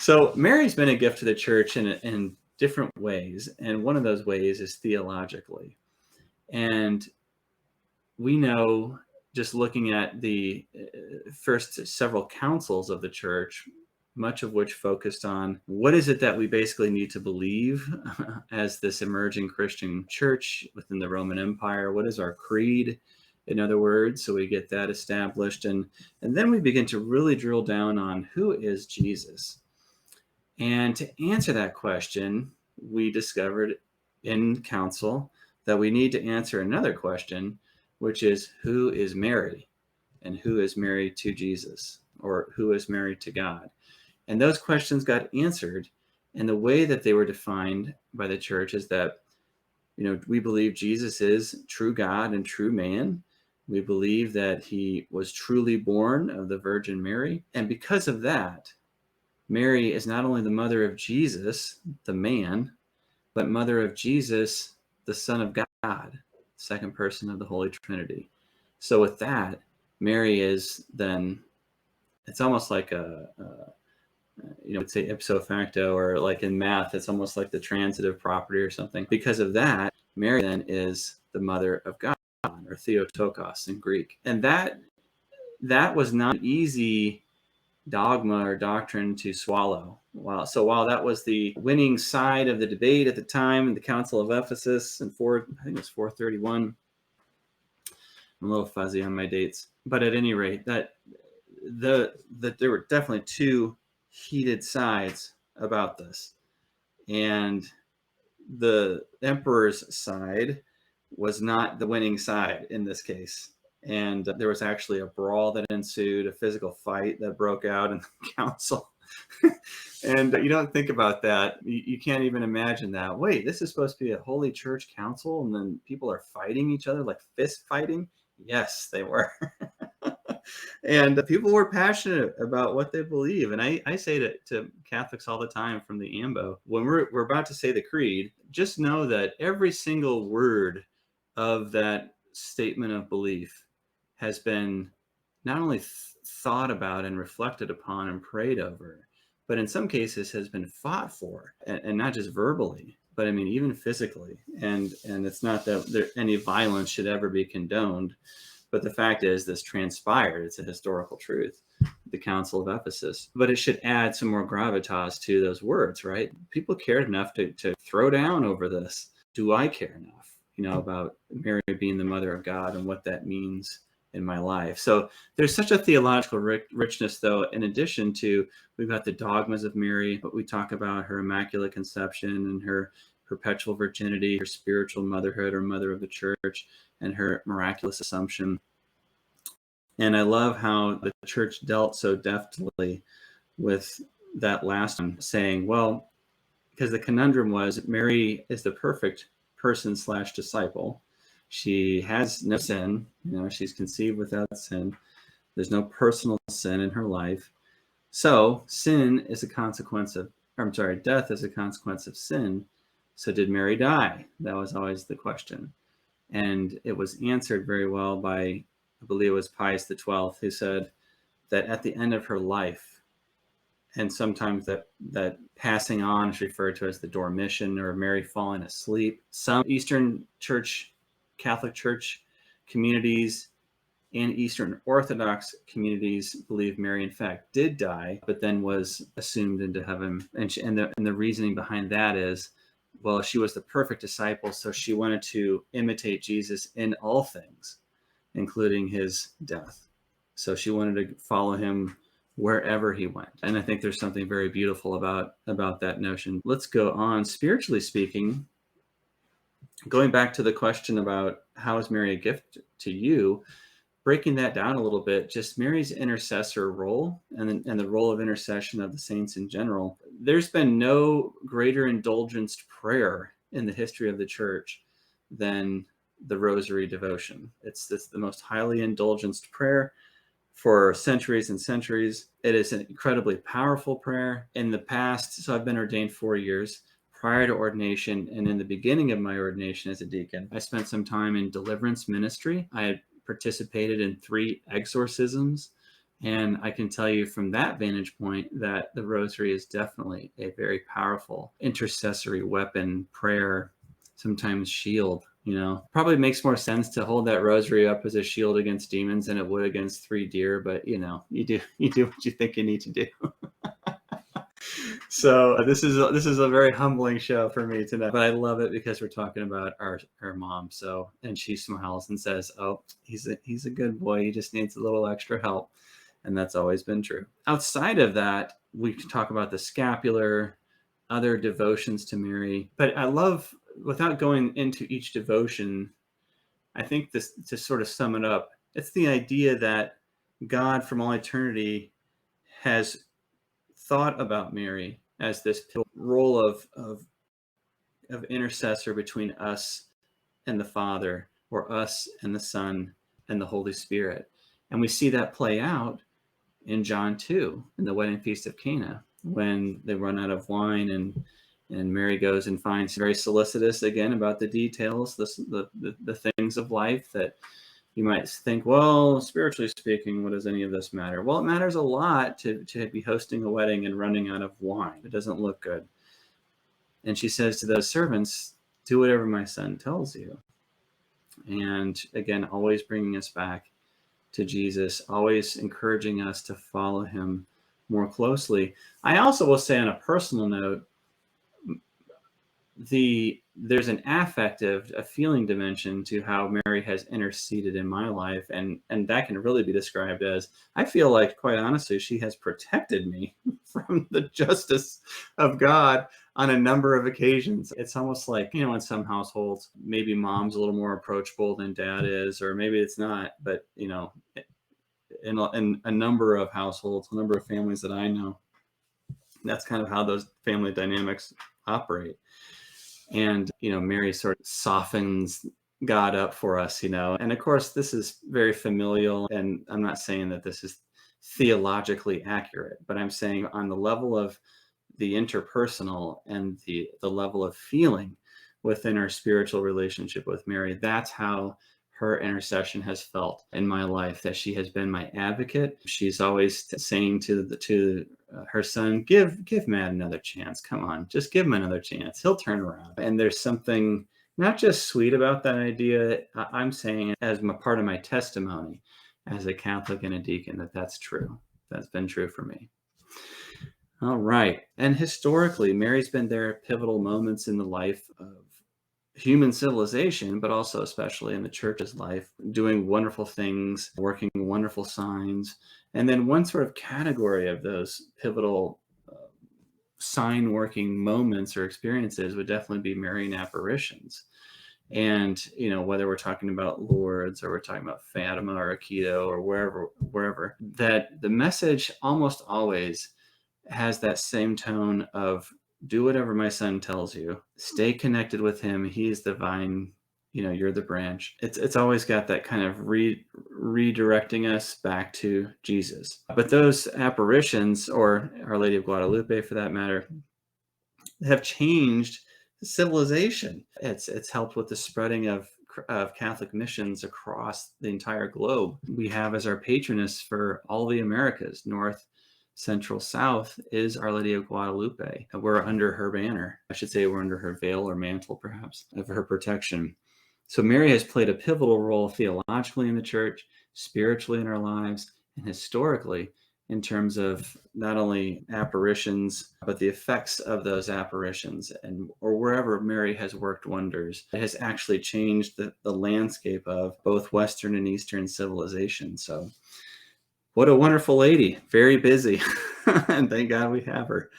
So Mary's been a gift to the church in different ways, and one of those ways is theologically. And we know, just looking at the first several councils of the church, much of which focused on what is it that we basically need to believe as this emerging Christian church within the Roman Empire. What is our creed, in other words? So we get that established, and then we begin to really drill down on who is Jesus. And to answer that question, we discovered in council that we need to answer another question, which is, who is Mary? And who is married to Jesus? Or who is married to God? And those questions got answered. And the way that they were defined by the church is that, we believe Jesus is true God and true man. We believe that he was truly born of the Virgin Mary. And because of that, Mary is not only the mother of Jesus, the man, but mother of Jesus, the Son of God, second person of the Holy Trinity. So with that, Mary is then, it's almost like it's say ipso facto, or like in math, it's almost like the transitive property or something. Because of that, Mary then is the mother of God, or Theotokos in Greek. And that was not an easy dogma or doctrine to swallow. While that was the winning side of the debate at the time in the Council of Ephesus in I think it was 431. I'm a little fuzzy on my dates, but at any rate, that there were definitely two heated sides about this, and the emperor's side was not the winning side in this case. And there was actually a brawl that ensued, a physical fight that broke out in the council. And you don't think about that. You can't even imagine that. Wait, this is supposed to be a holy church council, and then people are fighting each other, like fist fighting? Yes, they were. And people were passionate about what they believe. And I say to Catholics all the time from the AMBO, when we're about to say the creed, just know that every single word of that statement of belief has been not only thought about and reflected upon and prayed over, but in some cases has been fought for, and not just verbally, but I mean, even physically. And it's not that any violence should ever be condoned, but the fact is this transpired. It's a historical truth, the Council of Ephesus. But it should add some more gravitas to those words, right? People cared enough to throw down over this. Do I care enough, about Mary being the mother of God and what that means in my life? So there's such a theological richness, though, in addition to, we've got the dogmas of Mary, but we talk about her immaculate conception and her perpetual virginity, her spiritual motherhood or mother of the church, and her miraculous assumption. And I love how the church dealt so deftly with that last one, saying, well, because the conundrum was Mary is the perfect person / disciple. She has no sin, she's conceived without sin. There's no personal sin in her life. So sin is a consequence of, death is a consequence of sin. So did Mary die? That was always the question. And it was answered very well by, I believe it was Pius XII, who said that at the end of her life, and sometimes that passing on is referred to as the dormition, or Mary falling asleep. Some Eastern Church, Catholic Church communities and Eastern Orthodox communities believe Mary, in fact, did die, but then was assumed into heaven. And the reasoning behind that is, well, she was the perfect disciple, so she wanted to imitate Jesus in all things, including his death. So she wanted to follow him wherever he went. And I think there's something very beautiful about that notion. Let's go on. Spiritually speaking, going back to the question about how is Mary a gift to you, breaking that down a little bit, just Mary's intercessor role and the role of intercession of the saints in general. There's been no greater indulgenced prayer in the history of the church than the Rosary devotion. It's the most highly indulgenced prayer for centuries and centuries. It is an incredibly powerful prayer. In the past, so I've been ordained 4 years. Prior to ordination and in the beginning of my ordination as a deacon, I spent some time in deliverance ministry. I had participated in 3 exorcisms And I can tell you from that vantage point that the rosary is definitely a very powerful intercessory weapon, prayer, sometimes shield. Probably makes more sense to hold that rosary up as a shield against demons than it would against 3 deer, but you do what you think you need to do. So this is a very humbling show for me tonight, but I love it because we're talking about our mom. So, and she smiles and says, "Oh, he's a good boy. He just needs a little extra help," and that's always been true. Outside of that, we can talk about the scapular, other devotions to Mary. But I love, without going into each devotion, I think this, to sort of sum it up, it's the idea that God from all eternity has thought about Mary as this role of intercessor between us and the Father, or us and the Son and the Holy Spirit. And we see that play out in John 2, in the wedding feast of Cana, when they run out of wine and Mary goes and finds, very solicitous again about the details, the things of life that you might think, well, spiritually speaking, what does any of this matter? Well, it matters a lot to be hosting a wedding and running out of wine. It doesn't look good. And she says to those servants, do whatever my son tells you. And again, always bringing us back to Jesus, always encouraging us to follow him more closely. I also will say, on a personal note, there's an affective, a feeling dimension to how Mary has interceded in my life, and that can really be described as, I feel like, quite honestly, she has protected me from the justice of God on a number of occasions. It's almost like, in some households, maybe mom's a little more approachable than dad is, or maybe it's not, but in a number of households, a number of families that I know, that's kind of how those family dynamics operate. And, Mary sort of softens God up for us, and of course, this is very familial, and I'm not saying that this is theologically accurate, but I'm saying on the level of the interpersonal and the level of feeling within our spiritual relationship with Mary, that's how her intercession has felt in my life, that she has been my advocate. She's always saying to her son, give Matt another chance. Come on, just give him another chance. He'll turn around. And there's something not just sweet about that idea. I'm saying, as part of my testimony as a Catholic and a deacon, that's true. That's been true for me. All right. And historically, Mary's been there at pivotal moments in the life of human civilization, but also especially in the church's life, doing wonderful things, working wonderful signs. And then one sort of category of those pivotal sign working moments or experiences would definitely be Marian apparitions. And, whether we're talking about Lourdes or we're talking about Fatima or Quito or wherever, that the message almost always has that same tone of, do whatever my son tells you, stay connected with him. He's the vine, you're the branch. It's always got that kind of redirecting us back to Jesus. But those apparitions, or Our Lady of Guadalupe for that matter, have changed civilization. It's helped with the spreading of Catholic missions across the entire globe. We have as our patroness for all the Americas, North, Central, South, is Our Lady of Guadalupe. We're under her banner. I should say we're under her veil or mantle, perhaps, of her protection. So Mary has played a pivotal role theologically in the church, spiritually in our lives, and historically in terms of not only apparitions, but the effects of those apparitions, or wherever Mary has worked wonders. It has actually changed the landscape of both Western and Eastern civilization. So what a wonderful lady, very busy, and thank God we have her.